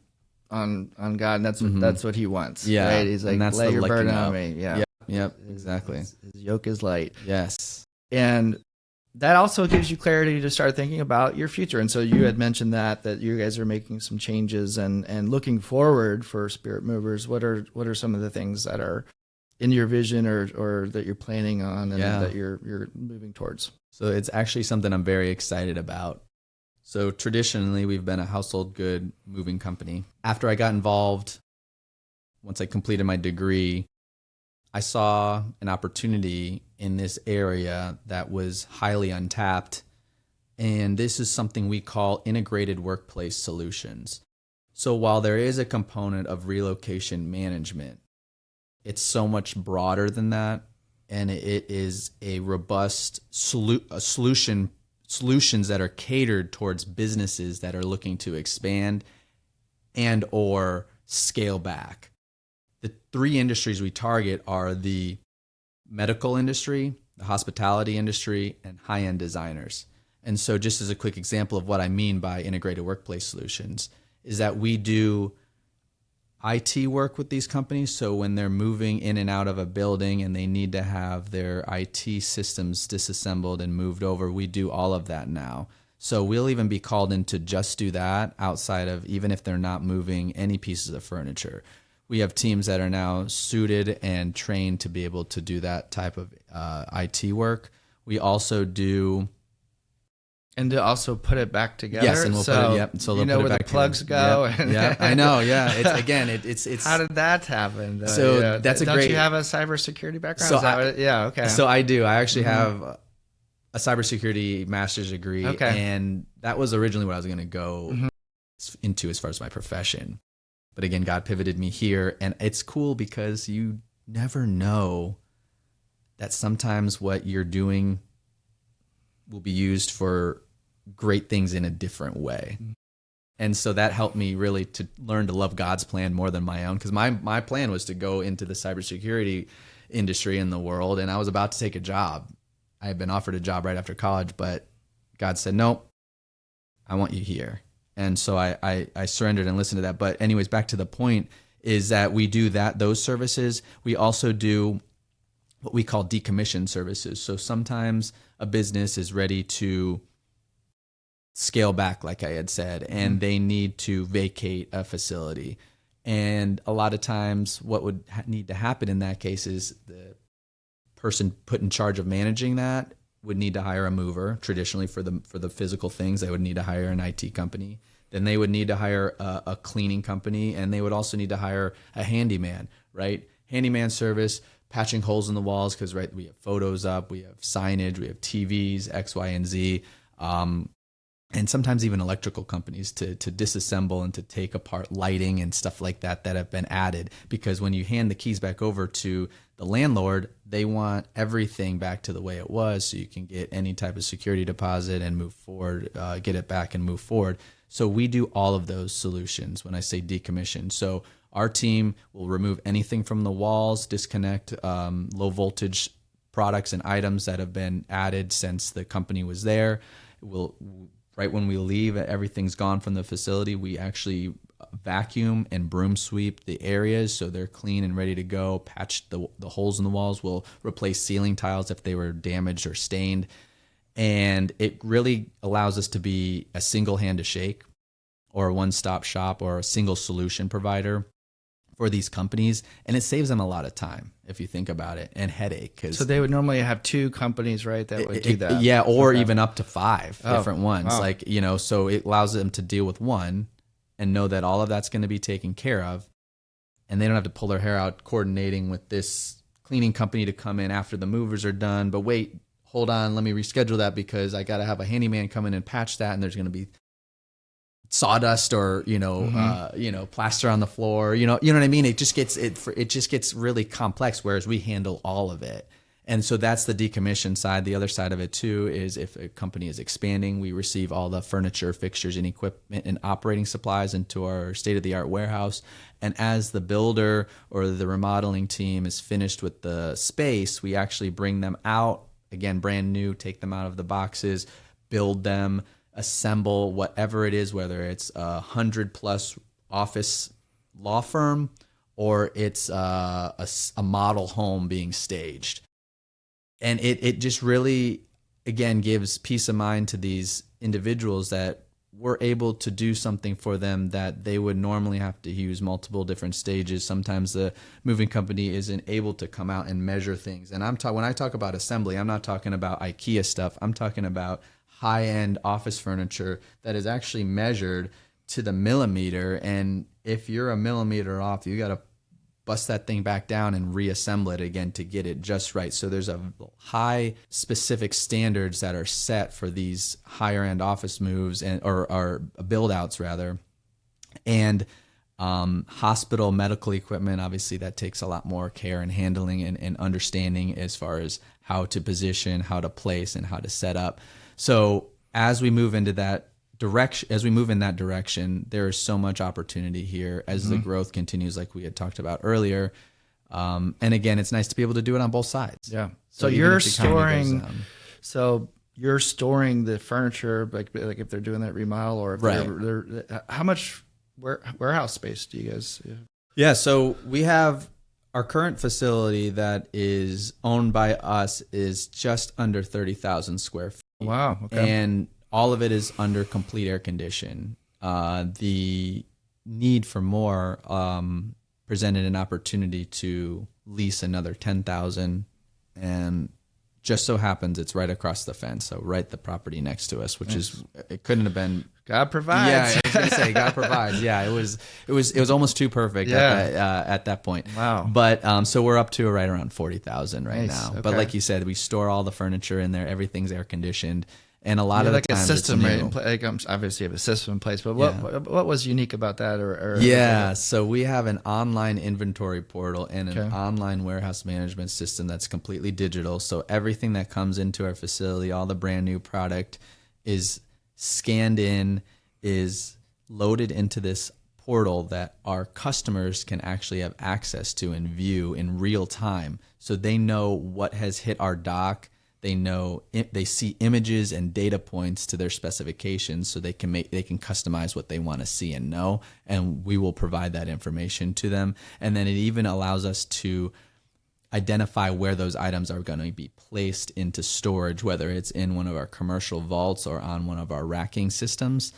on God, and that's what He wants. Yeah, right? He's like, lay your burden on me. Yeah. Yep. Exactly. His yoke is light. Yes. And that also gives you clarity to start thinking about your future. And so you had mentioned that you guys are making some changes and looking forward for Spirit Movers. What are some of the things that are in your vision or that you're planning on and that you're moving towards? So it's actually something I'm very excited about. So traditionally, we've been a household good moving company. After I got involved, once I completed my degree, I saw an opportunity in this area that was highly untapped. And this is something we call integrated workplace solutions. So while there is a component of relocation management, it's so much broader than that. And it is a robust solutions that are catered towards businesses that are looking to expand and or scale back. The three industries we target are the medical industry, the hospitality industry, and high-end designers. And so just as a quick example of what I mean by integrated workplace solutions is that we do IT work with these companies. So when they're moving in and out of a building and they need to have their IT systems disassembled and moved over, we do all of that now. So we'll even be called in to just do that outside of, even if they're not moving any pieces of furniture. We have teams that are now suited and trained to be able to do that type of IT work. We also do... And to also put it back together. Yes, and we'll put it, yep. So you know where the plugs go. Yeah, I know. Yeah, it's. How did that happen? Though? So you know, that's a don't great. Don't you have a cybersecurity background? So okay. So I do. I actually have a cybersecurity master's degree, and that was originally what I was going to go into as far as my profession. But again, God pivoted me here, and it's cool because you never know that sometimes what you're doing will be used for great things in a different way. And so that helped me really to learn to love God's plan more than my own, because my plan was to go into the cybersecurity industry in the world, and I was about to take a job. I had been offered a job right after college, but God said, nope, I want you here. And so I surrendered and listened to that. But anyways, back to the point is that we do those services. We also do what we call decommission services. So sometimes a business is ready to scale back, like I had said, and they need to vacate a facility. And a lot of times what would need to happen in that case is the person put in charge of managing that would need to hire a mover. Traditionally for the physical things, they would need to hire an IT company. Then they would need to hire a cleaning company, and they would also need to hire a handyman, right? Handyman service, patching holes in the walls, because right, we have photos up, we have signage, we have TVs, X, Y, and Z. And sometimes even electrical companies to disassemble and to take apart lighting and stuff like that have been added, because when you hand the keys back over to the landlord, they want everything back to the way it was so you can get any type of security deposit and move forward, get it back and move forward. So we do all of those solutions when I say decommission. So our team will remove anything from the walls, disconnect low voltage products and items that have been added since the company was there. Right when we leave, everything's gone from the facility. We actually vacuum and broom sweep the areas so they're clean and ready to go. Patch the holes in the walls. We'll replace ceiling tiles if they were damaged or stained. And it really allows us to be a single hand to shake, or a one-stop shop, or a single solution provider for these companies. And it saves them a lot of time, if you think about it, and headache. So they would normally have two companies, right, that would do that? Yeah, or even up to 5 different ones. Wow. Like, so it allows them to deal with one and know that all of that's going to be taken care of. And they don't have to pull their hair out coordinating with this cleaning company to come in after the movers are done. But wait, hold on, let me reschedule that because I got to have a handyman come in and patch that, and there's going to be sawdust or plaster on the floor. You know what I mean? It just gets really complex. Whereas we handle all of it. And so that's the decommission side. The other side of it too is if a company is expanding, we receive all the furniture, fixtures, and equipment and operating supplies into our state-of-the-art warehouse. And as the builder or the remodeling team is finished with the space, we actually bring them out, again, brand new, take them out of the boxes, build them, assemble whatever it is, whether it's 100+ office law firm or it's a model home being staged. And it just really, again, gives peace of mind to these individuals that we're able to do something for them that they would normally have to use multiple different stages. Sometimes the moving company isn't able to come out and measure things. And when I talk about assembly, I'm not talking about IKEA stuff. I'm talking about high-end office furniture that is actually measured to the millimeter. And if you're a millimeter off, you got to bust that thing back down and reassemble it again to get it just right. So there's a high specific standards that are set for these higher end office moves or build outs rather. And hospital medical equipment, obviously that takes a lot more care and handling and understanding as far as how to position, how to place, and how to set up. So as we move into that direction, there is so much opportunity here as the growth continues, like we had talked about earlier. And again, it's nice to be able to do it on both sides. Yeah. So you're storing the furniture, like if they're doing that remodel, or if they're how much warehouse space do you guys have? Yeah. So we have our current facility that is owned by us is just under 30,000 square feet. Wow. Okay. And all of it is under complete air condition. The need for more presented an opportunity to lease another 10,000, and just so happens it's right across the fence, so right the property next to us, which is it couldn't have been. God provides. Yeah, I was gonna say God provides. Yeah, it was almost too perfect at that point. Wow. But so we're up to right around 40,000 right now. Okay. But like you said, we store all the furniture in there. Everything's air conditioned. And a lot of the times a system, it's new. Like obviously you have a system in place, but what was unique about that? So we have an online inventory portal and an online warehouse management system that's completely digital. So everything that comes into our facility, all the brand new product is scanned in, is loaded into this portal that our customers can actually have access to and view in real time. So they know what has hit our dock. They see images and data points to their specifications, so they can customize what they want to see and know, and we will provide that information to them. And then it even allows us to identify where those items are going to be placed into storage, whether it's in one of our commercial vaults or on one of our racking systems.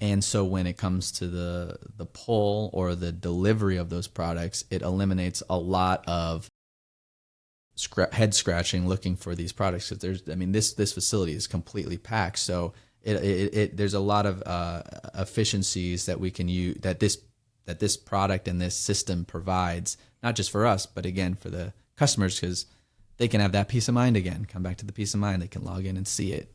And so when it comes to the pull or the delivery of those products, it eliminates a lot of head scratching looking for these products, because this facility is completely packed, so there's a lot of efficiencies that we can use that this product and this system provides, not just for us but again for the customers, because they can have that peace of mind. Again, come back to the peace of mind, they can log in and see it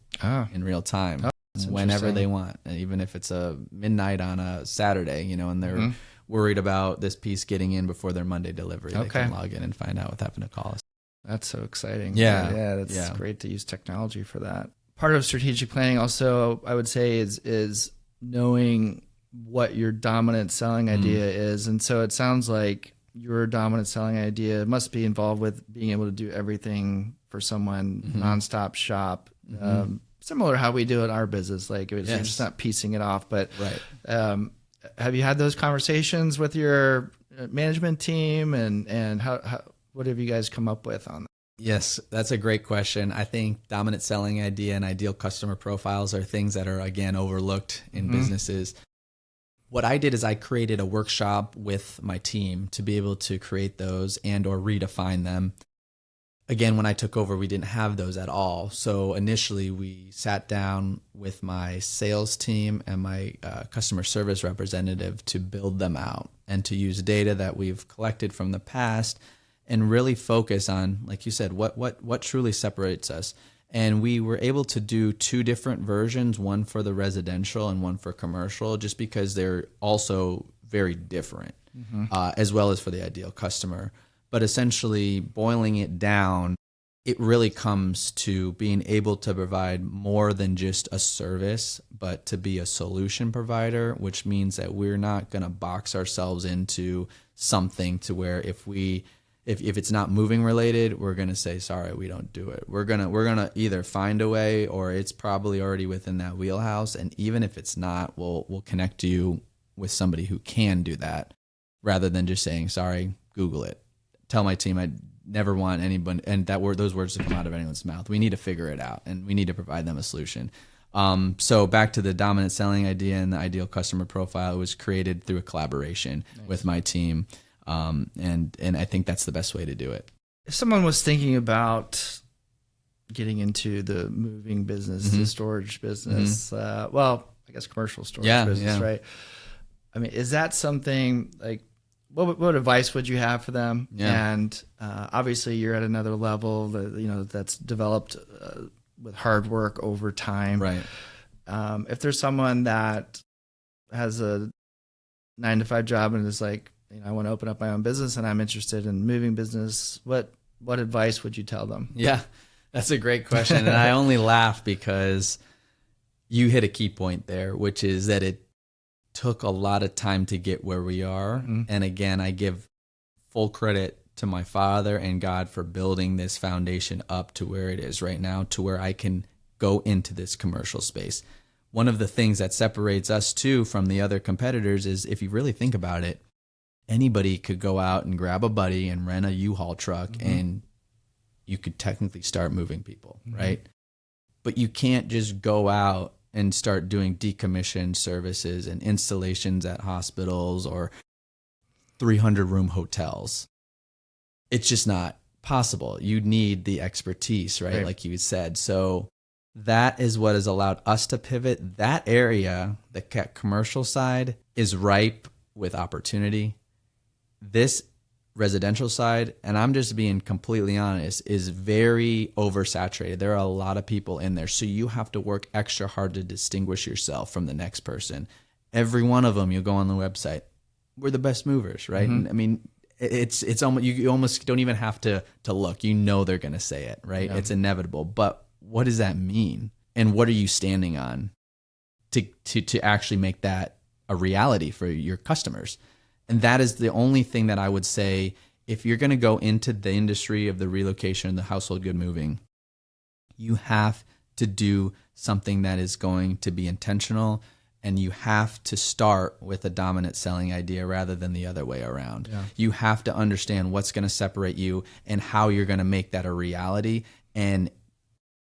in real time whenever they want, and even if it's a midnight on a Saturday, and they're worried about this piece getting in before their Monday delivery, they can log in and find out what happened to call us. That's so exciting. Yeah. That's great to use technology for that. Part of strategic planning also, I would say, is knowing what your dominant selling idea is. And so it sounds like your dominant selling idea must be involved with being able to do everything for someone, nonstop shop. Similar to how we do it in our business. Like it's just not piecing it off. But have you had those conversations with your management team, and how what have you guys come up with on that? Yes, that's a great question. I think dominant selling idea and ideal customer profiles are things that are, again, overlooked in businesses. What I did is I created a workshop with my team to be able to create those and or redefine them. again, when I took over, we didn't have those at all. So initially we sat down with my sales team and my customer service representative to build them out and to use data that we've collected from the past and really focus on, like you said, what truly separates us. And we were able to do 2 different versions, one for the residential and one for commercial, just because they're also very different, as well as for the ideal customer. But essentially, boiling it down, it really comes to being able to provide more than just a service, but to be a solution provider, which means that we're not going to box ourselves into something to where if it's not moving related, we're going to say, sorry, we don't do it. We're going to either find a way, or it's probably already within that wheelhouse. And even if it's not, we'll connect you with somebody who can do that, rather than just saying, sorry, Google it. Tell my team I never want anyone, and those words to come out of anyone's mouth. We need to figure it out, and we need to provide them a solution. So back to the dominant selling idea and the ideal customer profile, it was created through a collaboration with my team. And I think that's the best way to do it. If someone was thinking about getting into the moving business, the storage business, well, I guess commercial storage business, right? I mean, is that something like, what advice would you have for them? Yeah. And obviously you're at another level that, that's developed with hard work over time. Right. If there's someone that has a 9-to-5 job and is like, I want to open up my own business and I'm interested in moving business, what advice would you tell them? Yeah, that's a great question. And I only laugh because you hit a key point there, which is that it took a lot of time to get where we are. And again, I give full credit to my father and God for building this foundation up to where it is right now, to where I can go into this commercial space. One of the things that separates us too from the other competitors is, if you really think about it, anybody could go out and grab a buddy and rent a U-Haul truck and you could technically start moving people, right? But you can't just go out and start doing decommissioned services and installations at hospitals or 300-room hotels. It's just not possible. You need the expertise, right? Like you said. So that is what has allowed us to pivot. That area, the commercial side, is ripe with opportunity. This residential side, and I'm just being completely honest, is very oversaturated. There are a lot of people in there. So you have to work extra hard to distinguish yourself from the next person. Every one of them, you go on the website, we're the best movers, right? And I mean, it's almost, you almost don't even have to look. You know they're going to say it, right? It's inevitable. But what does that mean? And what are you standing on to actually make that a reality for your customers? And that is the only thing that I would say, if you're going to go into the industry of the relocation, the household good moving, you have to do something that is going to be intentional, and you have to start with a dominant selling idea rather than the other way around. You have to understand what's going to separate you and how you're going to make that a reality, and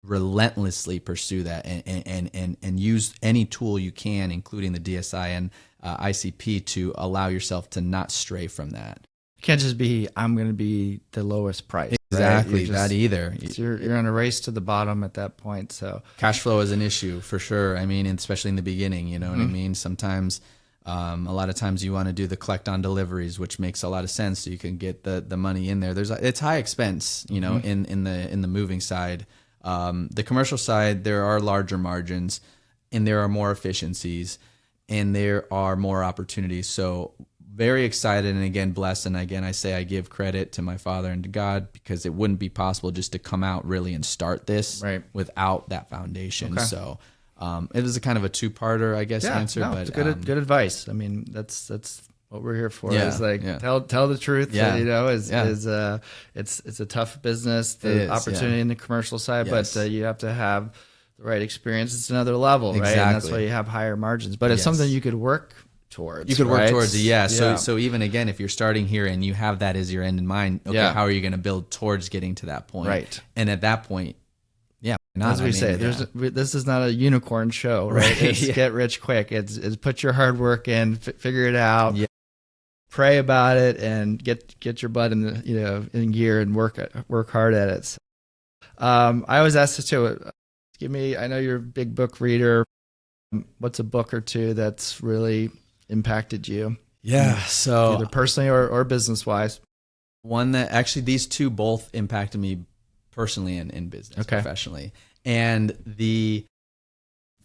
relentlessly pursue that, and use any tool you can, including the DSI and ICP, to allow yourself to not stray from that. It can't just be, I'm going to be the lowest price. Exactly, right? That either. You're in a race to the bottom at that point. So cash flow is an issue for sure. I mean, especially in the beginning, you know what I mean? Sometimes, a lot of times you want to do the collect on deliveries, which makes a lot of sense. So you can get the money in there. It's high expense, you know, in the moving side. The commercial side, there are larger margins and there are more efficiencies and there are more opportunities. So very excited, and again, blessed. And again, I say I give credit to my father and to God, because it wouldn't be possible just to come out really and start this without that foundation. So it was a kind of a two-parter, I guess, answer. No, but it's good advice. I mean, that's what we're here for. Is like tell the truth. You know, it's a tough business. The opportunity in the commercial side, but you have to have the right experience. It's another level, right? And that's why you have higher margins. But it's something you could work towards. You could work towards it, So even again, if you're starting here and you have that as your end in mind, how are you going to build towards getting to that point? Right. And at that point, as we say, this is not a unicorn show, right? It's get rich quick. It's put your hard work in, figure it out. pray about it and get your butt in the in gear and work hard at it. So, I always ask this too. I know you're a big book reader. What's a book or two that's really impacted you? Yeah, so either personally or business wise. One that actually, these two both impacted me personally and in business, professionally. And the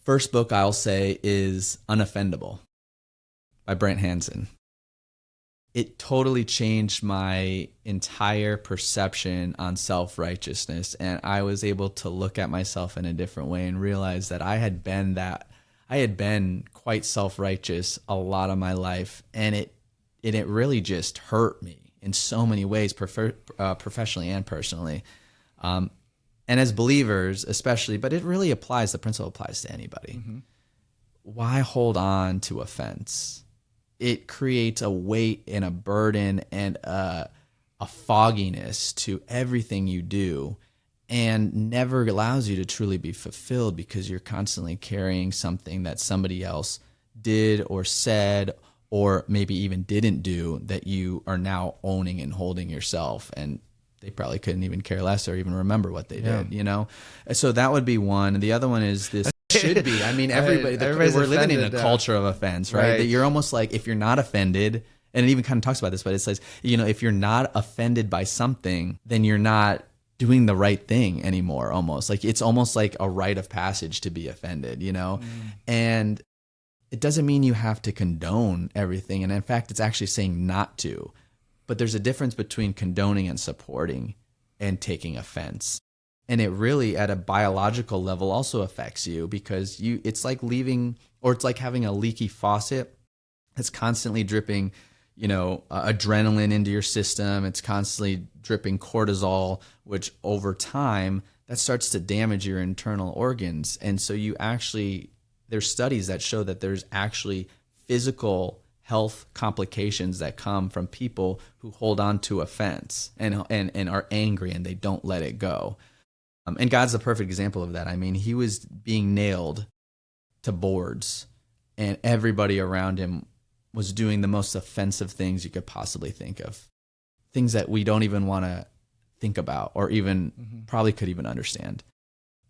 first book I'll say is Unoffendable by Brent Hansen. It totally changed my entire perception on self-righteousness. And I was able to look at myself in a different way and realize that I had been quite self-righteous a lot of my life. And it really just hurt me in so many ways, professionally and personally. And as believers, especially, but it really applies, the principle applies to anybody. Mm-hmm. Why hold on to offense? It creates a weight and a burden and a fogginess to everything you do, and never allows you to truly be fulfilled, because you're constantly carrying something that somebody else did or said or maybe even didn't do that you are now owning and holding yourself, and they probably couldn't even care less or even remember what they did, So that would be one. The other one is this should be. I mean, we're living in a culture of offense, right? That you're almost like, if you're not offended, and it even kind of talks about this, but it says, if you're not offended by something, then you're not doing the right thing anymore, almost. Like, it's almost like a rite of passage to be offended, And it doesn't mean you have to condone everything. And in fact, it's actually saying not to. But there's a difference between condoning and supporting and taking offense. And it really, at a biological level, also affects you, because it's like it's like having a leaky faucet that's constantly dripping, adrenaline into your system. It's constantly dripping cortisol, which over time, that starts to damage your internal organs. And so there's studies that show that there's actually physical health complications that come from people who hold on to offense and are angry and they don't let it go. And God's the perfect example of that. I mean, he was being nailed to boards, and everybody around him was doing the most offensive things you could possibly think of. Things that we don't even want to think about or even probably could even understand.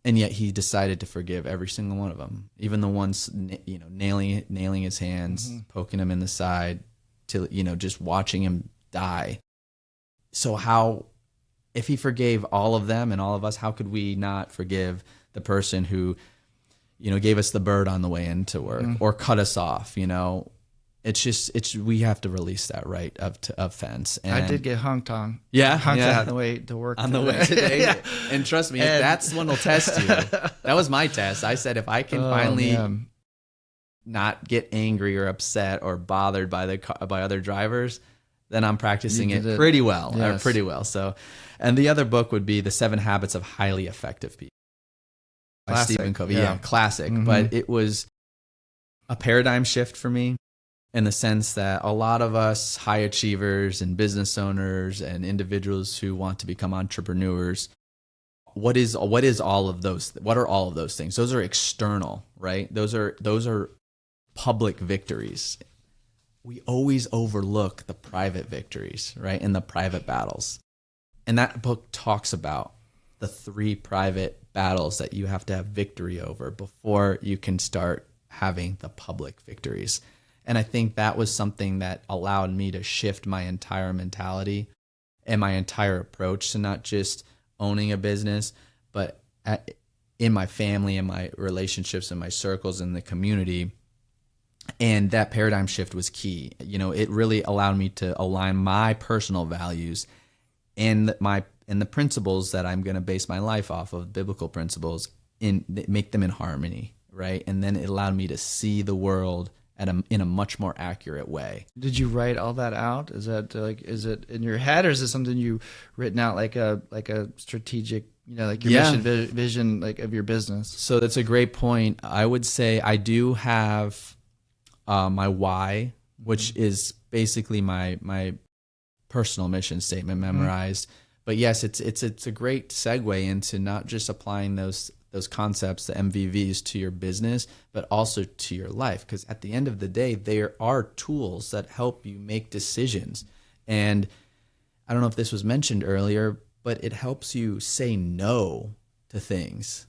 And yet he decided to forgive every single one of them, even the ones, nailing his hands, poking him in the side, to, just watching him die. So if he forgave all of them and all of us, how could we not forgive the person who, gave us the bird on the way into work or cut us off? We have to release that right of offense. And I did get honked on. Yeah. Honked on the way to work. On the way today. Yeah. And trust me, that's one will test you. That was my test. I said, if I can finally not get angry or upset or bothered by other drivers, then I'm practicing it pretty well. Yes. Or pretty well. So, and the other book would be The 7 Habits of Highly Effective People. By Stephen Covey. Yeah, classic. But it was a paradigm shift for me, in the sense that a lot of us high achievers and business owners and individuals who want to become entrepreneurs, what are all of those things? Those are external, right? Those are public victories. We always overlook the private victories, right? And the private battles. And that book talks about the 3 private battles that you have to have victory over before you can start having the public victories. And I think that was something that allowed me to shift my entire mentality and my entire approach to not just owning a business, but in my family and my relationships and my circles in the community. And that paradigm shift was key. It really allowed me to align my personal values and the principles that I'm going to base my life off of, biblical principles, make them in harmony, right? And then it allowed me to see the world in a much more accurate way. Did you write all that out? Is it in your head, or is it something you written out like a strategic, like your mission vision, like of your business? So that's a great point. I would say I do have my why, which is basically my personal mission statement memorized. But yes, it's a great segue into not just applying those those concepts, the MVVs, to your business, but also to your life. Because at the end of the day, there are tools that help you make decisions. And I don't know if this was mentioned earlier, but it helps you say no to things.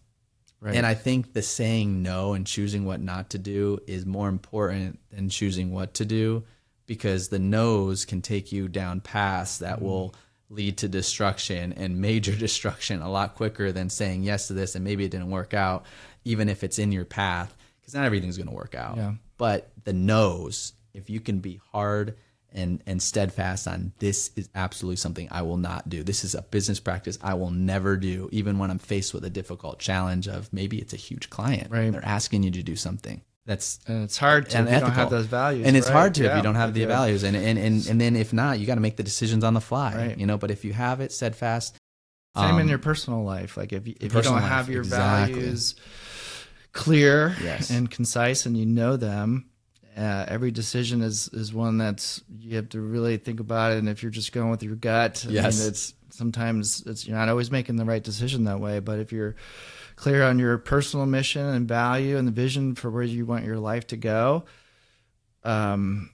Right. And I think the saying no and choosing what not to do is more important than choosing what to do, because the no's can take you down paths that will lead to destruction and major destruction a lot quicker than saying yes to this and maybe it didn't work out, even if it's in your path, because not everything's going to work out. Yeah. But the no's, if you can be hard and steadfast on, this is absolutely something I will not do. This is a business practice I will never do, even when I'm faced with a difficult challenge of maybe it's a huge client. Right. They're asking you to do something. And it's hard to if you don't have those values. And it's hard to if you don't have the values. And then if not, you got to make the decisions on the fly. Right. But if you have it steadfast. Same in your personal life. Like if you don't have your values clear and concise and you know them, every decision is one that's you have to really think about it. And if you're just going with your gut, I mean, sometimes you're not always making the right decision that way. But if you're clear on your personal mission and value and the vision for where you want your life to go, man,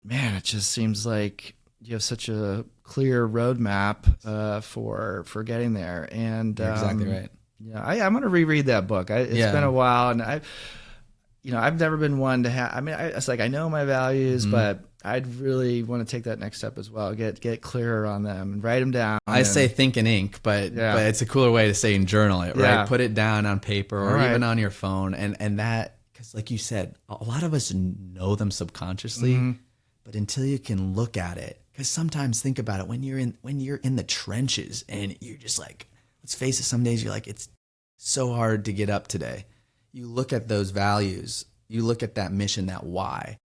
it just seems like you have such a clear roadmap for getting there. And you're exactly right. Yeah, I'm going to reread that book. It's been a while, and I've never been one to have. I mean, it's like I know my values, but I'd really want to take that next step as well. Get clearer on them and write them down. I say think in ink, but it's a cooler way to say and journal it, right? Yeah. Put it down on paper or even on your phone, and that, because like you said, a lot of us know them subconsciously, but until you can look at it, because sometimes think about it when you're in the trenches and you're just like, let's face it, some days you're like, it's so hard to get up today. You look at those values, you look at that mission, that why,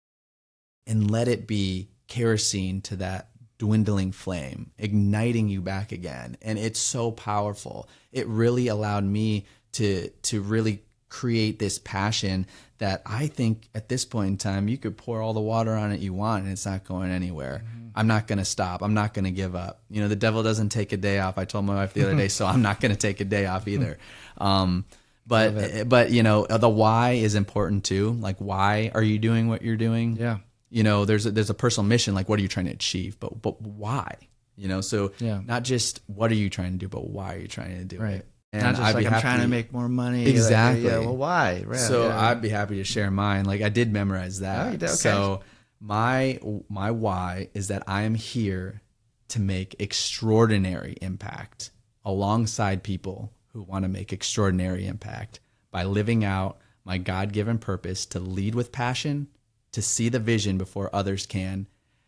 and let it be kerosene to that dwindling flame, igniting you back again. And it's so powerful. It really allowed me to really create this passion that I think at this point in time, you could pour all the water on it you want and it's not going anywhere. I'm not going to stop. I'm not going to give up. The devil doesn't take a day off. I told my wife the other day, so I'm not going to take a day off either. But the why is important too. Like, why are you doing what you're doing? Yeah. There's a personal mission, like what are you trying to achieve, but why? Not just what are you trying to do, but why are you trying to do it? And not just I'm trying to make more money. Exactly. Well, why? Right. So I'd be happy to share mine. Like, I did memorize that. Oh, you did? Okay. So my why is that I am here to make extraordinary impact alongside people who want to make extraordinary impact by living out my God-given purpose to lead with passion, to see the vision before others can,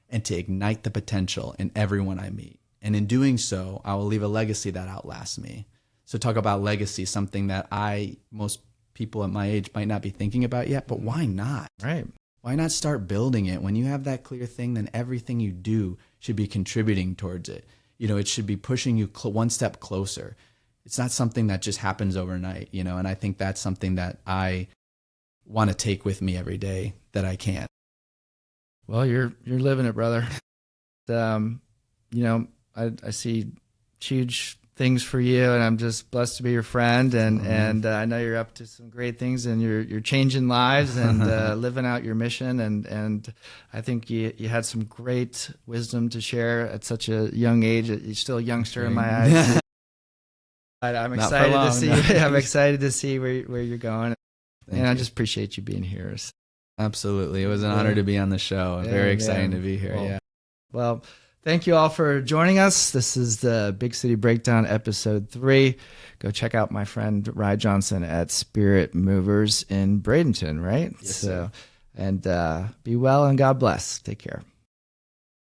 and to ignite the potential in everyone I meet. And in doing so, I will leave a legacy that outlasts me. So talk about legacy, something that most people at my age might not be thinking about yet, but why not? Right. Why not start building it? When you have that clear thing, then everything you do should be contributing towards it. It should be pushing you one step closer. It's not something that just happens overnight, and I think that's something that I want to take with me every day that I can. Well, you're living it, brother. I see huge things for you, and I'm just blessed to be your friend. And I know you're up to some great things, and you're changing lives and living out your mission. And I think you had some great wisdom to share at such a young age. You're still a youngster in my eyes. I'm excited to see. I'm excited to see where you're going, and I just appreciate you being here. Absolutely, it was an honor to be on the show. Very exciting to be here. Well, thank you all for joining us. This is the Big City Breakdown, episode 3. Go check out my friend Ryne Johnson at Spirit Movers in Bradenton. Right. Yes, sir. And be well and God bless. Take care.